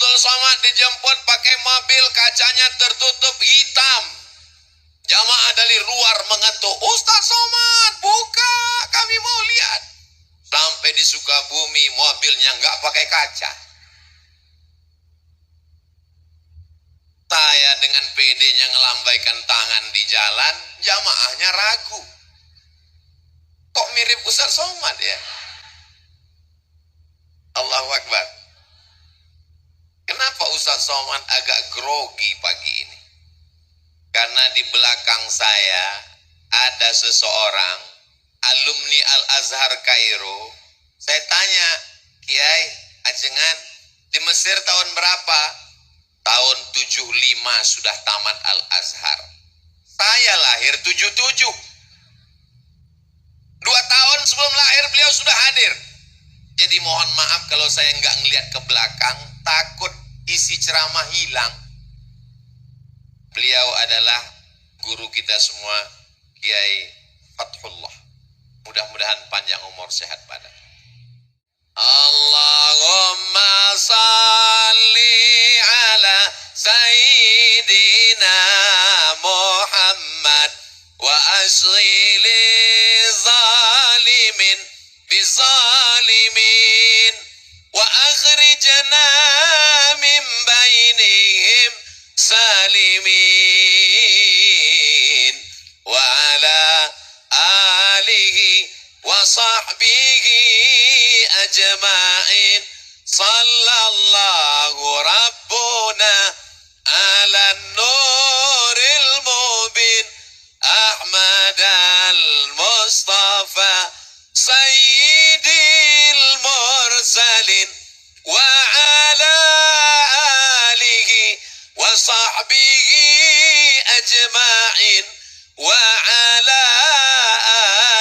Abdul Somad dijemput pakai mobil, kacanya tertutup hitam. Jamaah dari luar mengetuk, Ustaz Somad, buka, kami mau lihat. Sampai di Sukabumi, mobilnya nggak pakai kaca. Saya dengan PD-nya ngelambaikan tangan di jalan, jamaahnya ragu. Kok mirip Ustaz Somad ya? Allahu Akbar. Kenapa Ustaz Somad agak grogi pagi ini? Karena di belakang saya ada seseorang alumni Al-Azhar Kairo. Saya tanya, Kiai Ajengan, di Mesir tahun berapa? Tahun 75 sudah tamat Al-Azhar. Saya lahir 77. 2 tahun sebelum lahir beliau sudah hadir. Jadi mohon maaf kalau saya nggak ngelihat ke belakang, takut isi ceramah hilang. Beliau adalah guru kita semua, Kiai Fathullah. Mudah-mudahan panjang umur, sehat badan. Allahumma salli ala Sayyidina Muhammad wa asghili zalimin bizalimin wa akhrijna min bainihim salimin wa ala alihi wa sahbihi ajma'in sallallahu rabbuna ala nuril mubin Ahmad al-Mustafa sayyidil mursalin wa ala alihi wa sahbihi ajma'in wa ala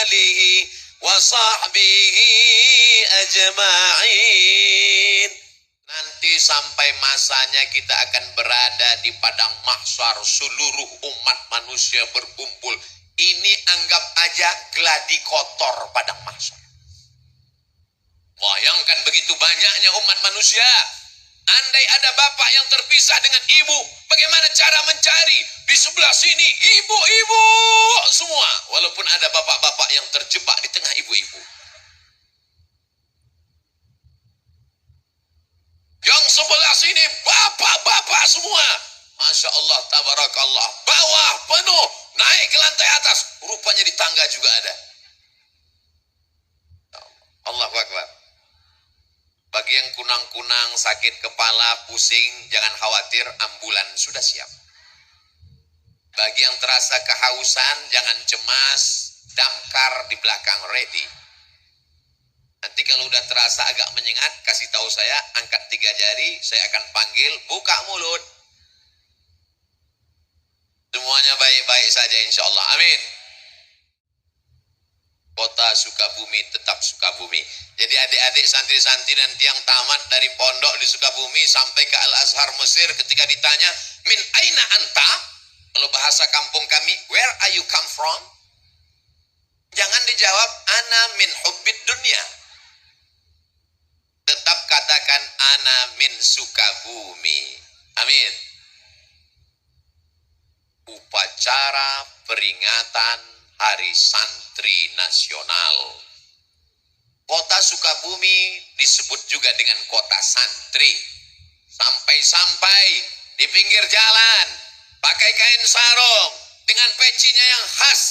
alihi wa sahbihi ajma'in. Nanti sampai masanya kita akan berada di padang mahsyar, seluruh umat manusia berkumpul. Ini anggap aja gladi kotor padang mahsyar. Bayangkan begitu banyaknya umat manusia. Andai ada bapak yang terpisah dengan ibu, bagaimana cara mencari? Di sebelah sini ibu-ibu semua, walaupun ada bapak-bapak yang terjebak di tengah ibu-ibu. Yang sebelah sini bapak-bapak semua. Masya Allah, tabarakallah. Bawah penuh, naik ke lantai atas. Rupanya di tangga juga ada. Allahu Akbar. Bagi yang kunang-kunang, sakit kepala, pusing, jangan khawatir, ambulan sudah siap. Bagi yang terasa kehausan, jangan cemas, damkar di belakang ready. Nanti kalau udah terasa agak menyengat, kasih tahu saya, angkat 3 jari, saya akan panggil, buka mulut. Semuanya baik-baik saja insya Allah. Amin. Kota Sukabumi tetap Sukabumi. Jadi adik-adik santri-santri nanti yang tamat dari pondok di Sukabumi sampai ke Al-Azhar Mesir, ketika ditanya, min aina anta? Kalau bahasa kampung kami, where are you come from? Jangan dijawab, ana min hubbid dunya. Tetap katakan, ana min Sukabumi. Amin. Upacara peringatan Hari Santri Nasional. Kota Sukabumi disebut juga dengan kota santri. Sampai-sampai di pinggir jalan, pakai kain sarung, dengan pecinya yang khas.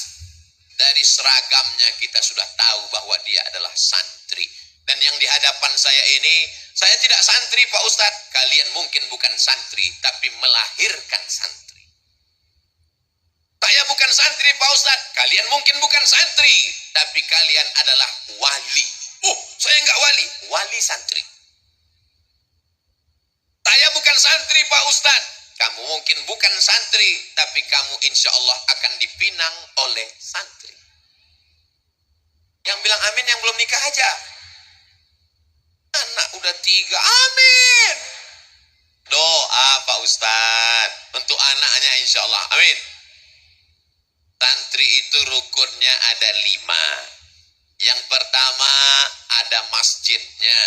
Dari seragamnya kita sudah tahu bahwa dia adalah santri. Dan yang di hadapan saya ini, saya tidak santri Pak Ustadz. Kalian mungkin bukan santri, tapi melahirkan santri. Saya bukan santri Pak Ustadz, kalian mungkin bukan santri, tapi kalian adalah wali. Saya enggak wali, wali santri. Saya bukan santri Pak Ustadz, kamu mungkin bukan santri, tapi kamu insya Allah akan dipinang oleh santri. Yang bilang amin yang belum nikah aja. Anak udah 3, amin. Doa Pak Ustadz untuk anaknya insya Allah, amin. Santri itu rukunnya ada 5. Yang pertama ada masjidnya.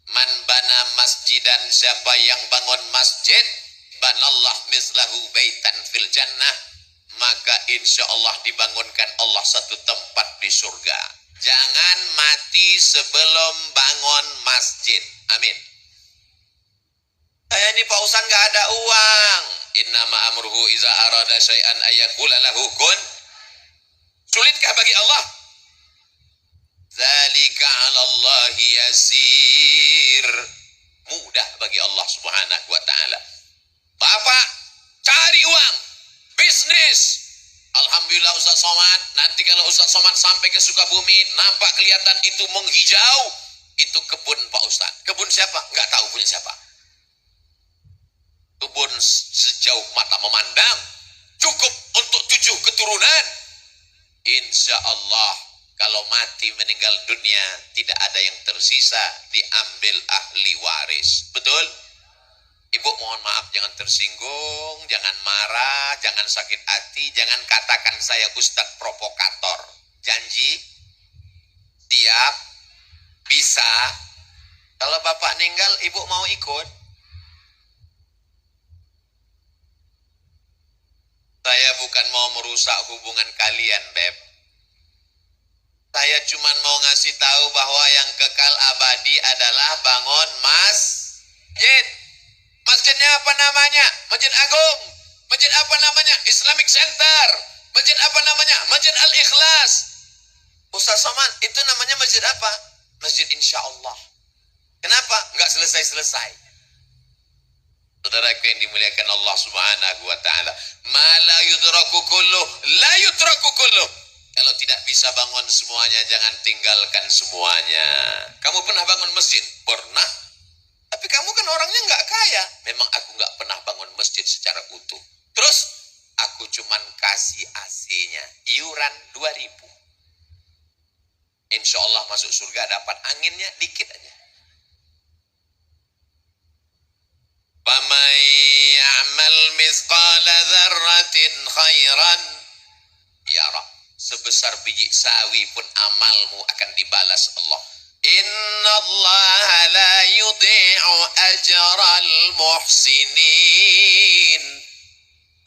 Man bana masjid masjidan, siapa yang bangun masjid, banallah mislahu baitan fil jannah, maka insya Allah dibangunkan Allah satu tempat di surga. Jangan mati sebelum bangun masjid. Amin. Saya ini Pak Ustaz nggak ada uang. Innama amruhu iza arada syai'an ayakula lahu kun. Sulitkah bagi Allah? Zalika 'ala Allahi yasir. Mudah bagi Allah Subhanahu wa taala. Bapak cari uang, bisnis. Alhamdulillah Ustaz Somad, nanti kalau Ustaz Somad sampai ke Sukabumi, nampak kelihatan itu menghijau, itu kebun Pak Ustaz. Kebun siapa? Nggak tahu punya siapa. Kebun sejauh mata memandang, cukup untuk 7 keturunan. Insya Allah kalau mati meninggal dunia, tidak ada yang tersisa, diambil ahli waris. Betul? Ibu mohon maaf, jangan tersinggung, jangan marah, jangan sakit hati, jangan katakan saya Ustadz provokator. Janji? Siap? Bisa? Kalau bapak meninggal, ibu mau ikut? Saya bukan mau merusak hubungan kalian, Beb. Saya cuma mau ngasih tahu bahwa yang kekal abadi adalah bangun masjid. Masjidnya apa namanya? Masjid Agung. Masjid apa namanya? Islamic Center. Masjid apa namanya? Masjid Al-Ikhlas. Ustaz Somad, itu namanya masjid apa? Masjid Insya Allah. Kenapa? Enggak selesai-selesai. Saudaraku yang dimuliakan Allah Subhanahu wa taala, ma la yudraku kulluh, la yudraku kulluh. Kalau tidak bisa bangun semuanya, jangan tinggalkan semuanya. Kamu pernah bangun masjid? Pernah. Tapi kamu kan orangnya nggak kaya. Memang aku nggak pernah bangun masjid secara utuh. Terus aku cuman kasih AC-nya, iuran 2.000. Insya Allah masuk surga dapat anginnya dikit aja. Faman ya'mal mithqala dzarratin khairan yara. Sebesar biji sawi pun amalmu akan dibalas Allah. Inna Allah la yudhi'u ajral muhsinin.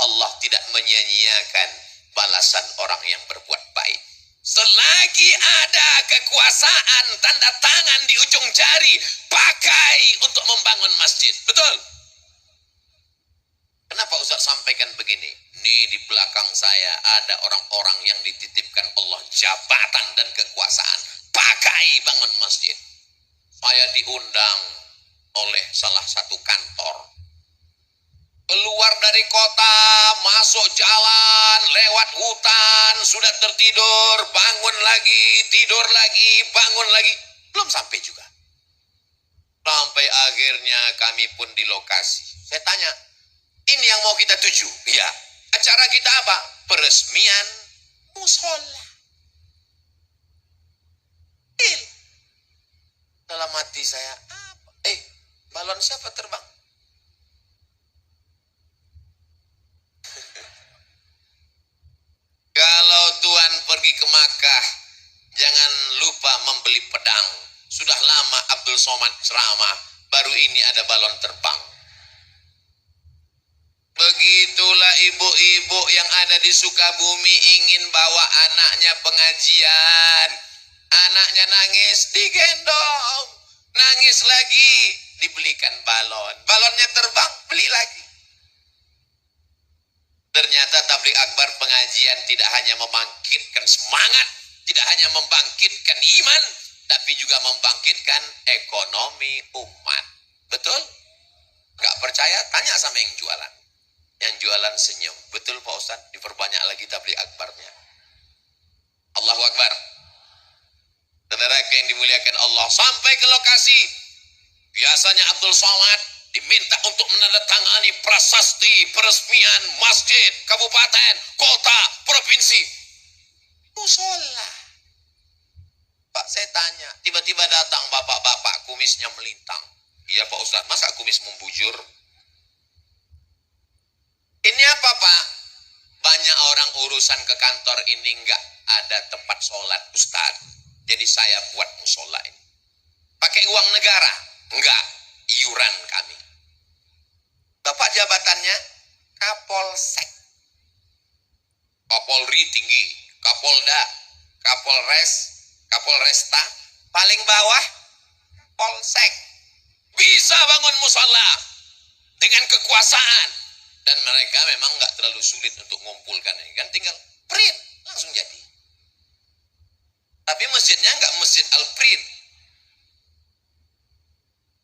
Allah tidak menyia-nyiakan balasan orang yang berbuat baik. Selagi ada kekuasaan, tanda tangan di ujung jari, pakai untuk membangun masjid. Betul? Kenapa Ustaz sampaikan begini? Ini di belakang saya ada orang-orang yang dititipkan Allah jabatan dan kekuasaan. Pakai bangun masjid. Saya diundang oleh salah satu kantor. Keluar dari kota, masuk jalan, lewat hutan, sudah tertidur, bangun lagi, tidur lagi, bangun lagi. Belum sampai juga. Sampai akhirnya kami pun di lokasi. Saya tanya, ini yang mau kita tuju? Iya. Acara kita apa? Peresmian musola. Dalam hati saya, apa? Balon siapa terbang? Kalau Tuhan pergi ke Makkah, jangan lupa membeli pedang. Sudah lama Abdul Somad ceramah, baru ini ada balon terbang. Begitulah ibu-ibu yang ada di Sukabumi ingin bawa anaknya pengajian. Anaknya nangis, digendong. Nangis lagi, dibelikan balon. Balonnya terbang, beli lagi. Ternyata tabligh akbar pengajian tidak hanya membangkitkan semangat, tidak hanya membangkitkan iman, tapi juga membangkitkan ekonomi umat. Betul? Gak percaya? Tanya sama yang jualan. Yang jualan senyum. Betul Pak Ustadz? Diperbanyak lagi tabligh akbarnya. Allahu Akbar. Saudara yang dimuliakan Allah, sampai ke lokasi. Biasanya Abdul Somad diminta untuk menandatangani prasasti peresmian masjid, kabupaten, kota, provinsi. Musola. Pak, saya tanya, tiba-tiba datang bapak-bapak kumisnya melintang. Iya Pak Ustadz, masa kumis membujur? Ini apa Pak? Banyak orang urusan ke kantor ini nggak ada tempat sholat Ustadz. Jadi saya buat musola ini. Pakai uang negara? Enggak, iuran Kapolres, Kapolresta, paling bawah Polsek. Bisa bangun musola dengan kekuasaan. Dan mereka memang nggak terlalu sulit untuk mengumpulkan ini. Kan tinggal print, langsung jadi. Tapi masjidnya nggak masjid al-print.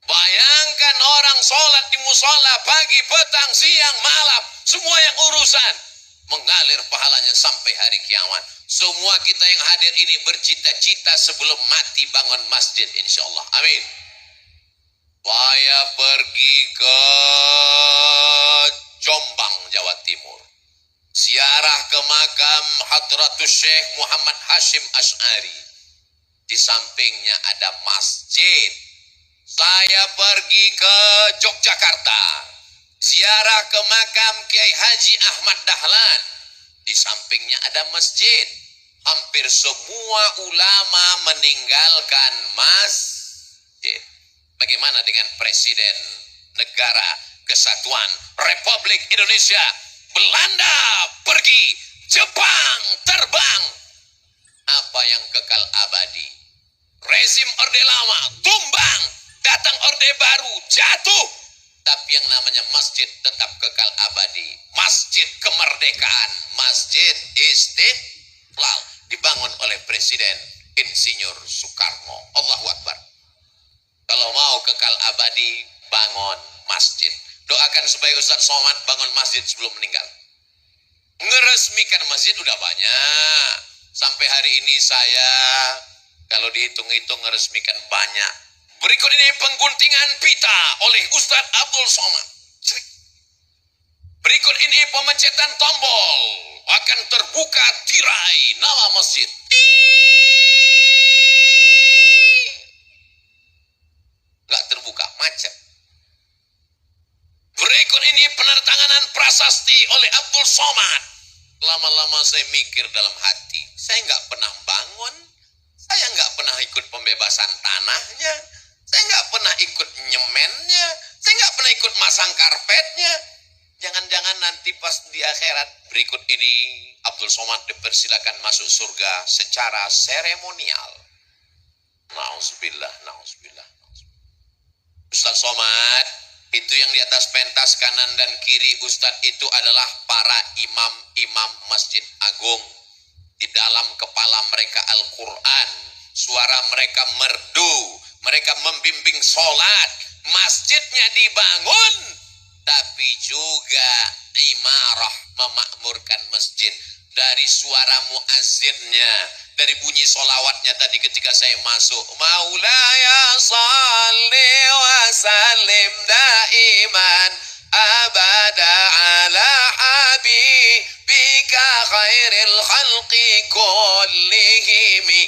Bayangkan orang sholat di musola pagi, petang, siang, malam. Semua yang urusan. Mengalir pahalanya sampai hari kiamat. Semua kita yang hadir ini bercita-cita sebelum mati bangun masjid insya Allah. Amin. Saya pergi ke Jombang, Jawa Timur. Ziarah ke makam Hadratus Syekh Muhammad Hashim Asy'ari. Di sampingnya ada masjid. Saya pergi ke Yogyakarta. Ziarah ke makam Kiai Haji Ahmad Dahlan. Di sampingnya ada masjid. Hampir semua ulama meninggalkan masjid. Bagaimana dengan Presiden Negara Kesatuan Republik Indonesia? Belanda pergi, Jepang terbang. Apa yang kekal abadi? Rezim Orde Lama tumbang, datang Orde Baru jatuh. Tapi yang namanya masjid tetap kekal abadi. Masjid kemerdekaan, Masjid Istiqlal, dibangun oleh Presiden Insinyur Soekarno. Allahu Akbar. Kalau mau kekal abadi, bangun masjid. Doakan supaya Ustadz Somad bangun masjid sebelum meninggal. Ngeresmikan masjid udah banyak. Sampai hari ini saya, kalau dihitung-hitung ngeresmikan banyak. Berikut ini pengguntingan pita oleh Ustadz Abdul Somad. Berikut ini pemencetan tombol. Akan terbuka tirai nama masjid. Gak terbuka, macet. Berikut ini penandatanganan prasasti oleh Abdul Somad. Lama-lama saya mikir dalam hati, saya nggak pernah bangun, saya nggak pernah ikut pembebasan tanahnya, saya nggak pernah ikut nyemennya, saya nggak pernah ikut masang karpetnya. Jangan-jangan nanti pas di akhirat berikut ini Abdul Somad dipersilakan masuk surga secara seremonial. Nauzubillah, nauzubillah. Ustadz Somad, itu yang di atas pentas kanan dan kiri Ustadz itu adalah para imam-imam Masjid Agung. Di dalam kepala mereka Al-Quran. Suara mereka merdu. Mereka membimbing sholat. Masjidnya dibangun. Tapi juga imarah memakmurkan masjid. Dari suara muazzinnya, dari bunyi solawatnya tadi ketika saya masuk, Maulaya salli wa sallim daiman abada ala habibika khairil khalqi kullihimi.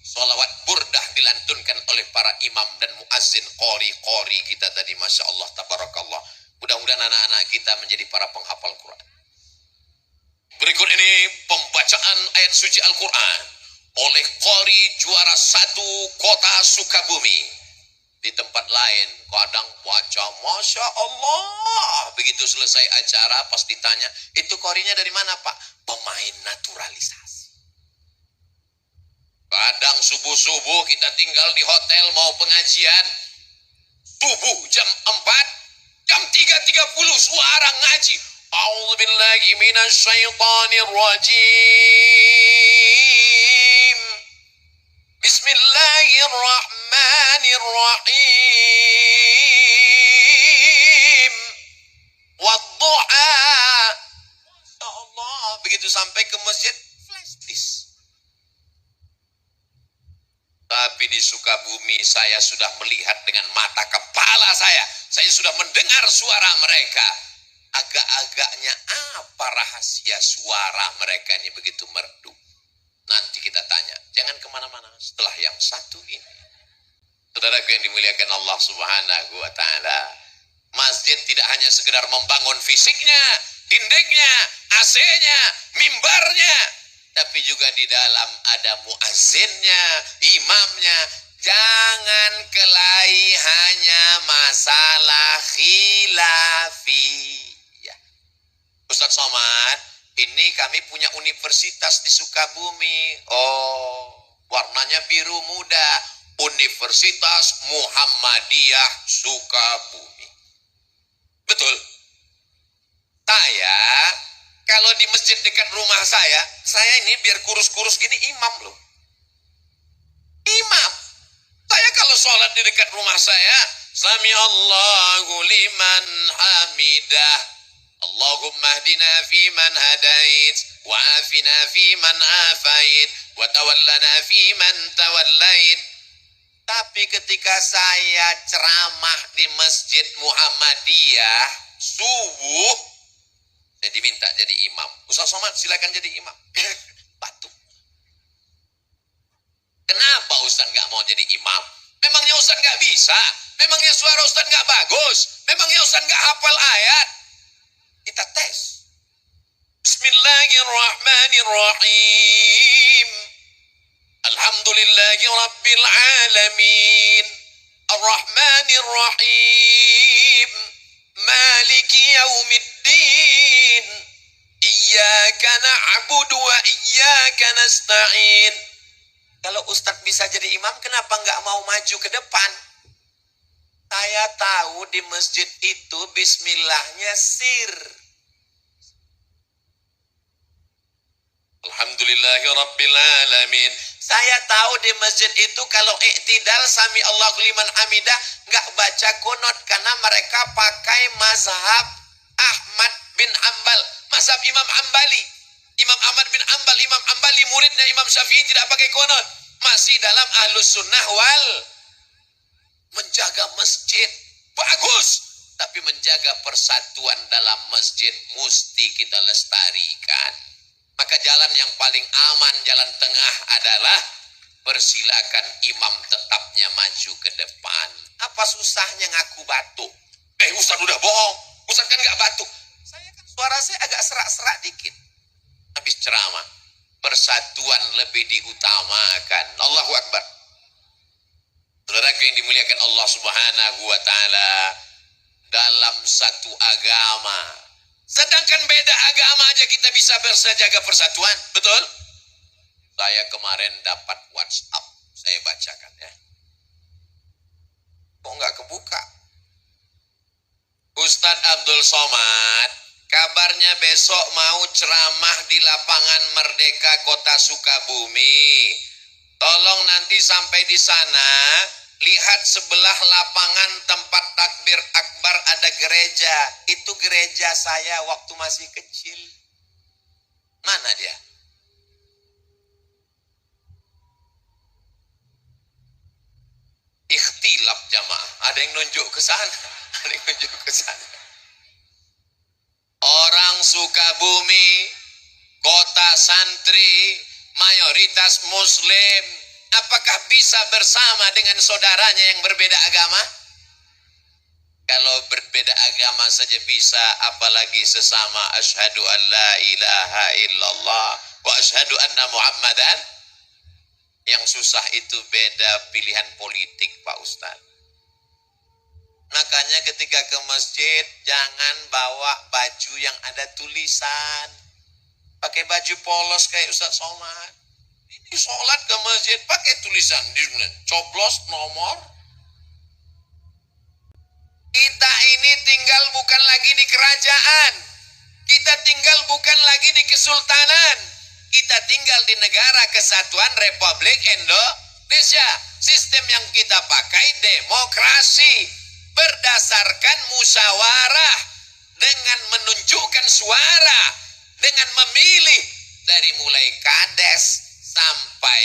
Solawat burdah dilantunkan oleh para imam dan muazzin, qori kita tadi, Masya Allah, tabarakallah. Mudah-mudahan anak-anak kita menjadi para penghafal Quran. Berikut ini pembacaan ayat suci Al-Quran oleh qori juara 1 kota Sukabumi. Di tempat lain kadang baca Masya Allah. Begitu selesai acara pas ditanya, itu qorinya dari mana Pak? Pemain naturalisasi. Kadang subuh-subuh kita tinggal di hotel mau pengajian. Subuh jam 4, jam 3.30 suara ngaji. A'udzubillahi minasyaitonir rajim. Bismillahirrahmanirrahim. Wadduha. Ya Allah, begitu sampai ke masjid flash disk. Tapi di Sukabumi saya sudah melihat dengan mata kepala saya. Saya sudah mendengar suara mereka. Agak-agaknya apa rahasia suara mereka ini begitu merdu? Nanti kita tanya. Jangan kemana-mana setelah yang satu ini. Saudaraku yang dimuliakan Allah Subhanahu wa ta'ala. Masjid tidak hanya sekedar membangun fisiknya, dindingnya, AC-nya, mimbarnya. Tapi juga di dalam ada muazzinnya, imamnya. Jangan kelahi hanya masalah khilafi. Ustadz Somad, ini kami punya universitas di Sukabumi. Oh, Warnanya biru muda. Universitas Muhammadiyah Sukabumi. Betul? Saya, kalau di masjid dekat rumah saya ini biar kurus-kurus gini imam loh. Imam. Saya kalau sholat di dekat rumah saya, Sami Allahu liman hamidah. Allahumma hdina fiman hadait, wa afina fiman afait, wa tawallana fiman tawallait. Tapi ketika saya ceramah di Masjid Muhammadiyah subuh, saya diminta jadi imam. Ustaz Somad silakan jadi imam. Batuk. Kenapa Ustaz nggak mau jadi imam? Memangnya Ustaz nggak bisa? Memangnya suara Ustaz nggak bagus? Memangnya Ustaz nggak hafal ayat? Kita tes. Bismillahirrahmanirrahim. Alhamdulillahi Rabbil Alamin. Ar-Rahmanir-Rahim. Maliki Yaumiddin. Iyyaka na'budu wa iyyaka nasta'in. Kalau Ustadz bisa jadi imam, kenapa nggak mau maju ke depan? Saya tahu di masjid itu bismillahnya sir. Alhamdulillahi Rabbil Alamin. Saya tahu di masjid itu kalau iktidal sami Allahu liman hamidah nggak baca kunut karena mereka pakai mazhab Ahmad bin Ambal, mazhab Imam Ambali. Imam Ahmad bin Ambal, Imam Ambali muridnya Imam Syafi'i tidak pakai kunut. Masih dalam ahlus sunnah wal menjaga masjid. Bagus. Tapi menjaga persatuan dalam masjid mesti kita lestarikan. Maka jalan yang paling aman, jalan tengah adalah persilakan imam tetapnya maju ke depan. Apa susahnya ngaku batuk? Ustaz udah bohong. Ustaz kan nggak batuk. Saya kan suara saya agak serak-serak dikit. Habis ceramah, persatuan lebih diutamakan. Allahu Akbar. Saudaraku yang dimuliakan Allah Subhanahu wa Ta'ala, dalam satu agama, sedangkan beda agama aja kita bisa bersejaga persatuan, betul? Saya kemarin dapat WhatsApp, saya bacakan ya. Kok nggak kebuka? Ustadz Abdul Somad, kabarnya besok mau ceramah di lapangan Merdeka Kota Sukabumi. Tolong nanti sampai di sana, lihat sebelah lapangan tempat takbir akbar ada gereja. Itu gereja saya waktu masih kecil. Mana dia? Ikhtilaf jamaah. Ada yang nunjuk ke sana. Ada yang nunjuk ke sana. Orang Sukabumi, kota santri, mayoritas muslim, apakah bisa bersama dengan saudaranya yang berbeda agama? Kalau berbeda agama saja bisa, apalagi sesama asyhadu an la ilaha illallah wa asyhadu anna muhammadan. Yang susah itu beda pilihan politik, Pak Ustadz. Makanya ketika ke masjid jangan bawa baju yang ada tulisan. Pakai baju polos kayak Ustadz Somad. Ini sholat ke masjid pakai tulisan di coblos nomor. Kita ini tinggal bukan lagi di kerajaan. Kita tinggal bukan lagi di kesultanan. Kita tinggal di negara kesatuan Republik Indonesia. Sistem yang kita pakai demokrasi. Berdasarkan musyawarah. Dengan menunjukkan suara. Dengan memilih. Dari mulai kades sampai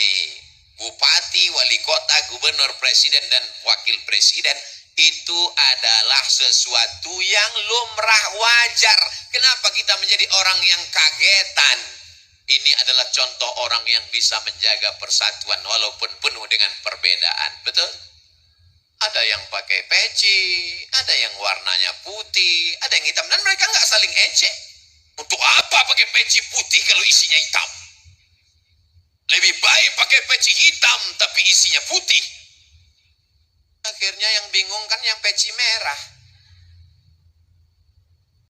bupati, wali kota, gubernur, presiden, dan wakil presiden. Itu adalah sesuatu yang lumrah wajar. Kenapa kita menjadi orang yang kagetan? Ini adalah contoh orang yang bisa menjaga persatuan walaupun penuh dengan perbedaan. Betul? Ada yang pakai peci, ada yang warnanya putih, ada yang hitam. Dan mereka nggak saling ejek. Untuk apa pakai peci putih kalau isinya hitam? Lebih baik pakai peci hitam tapi isinya putih. Akhirnya yang bingung kan yang peci merah.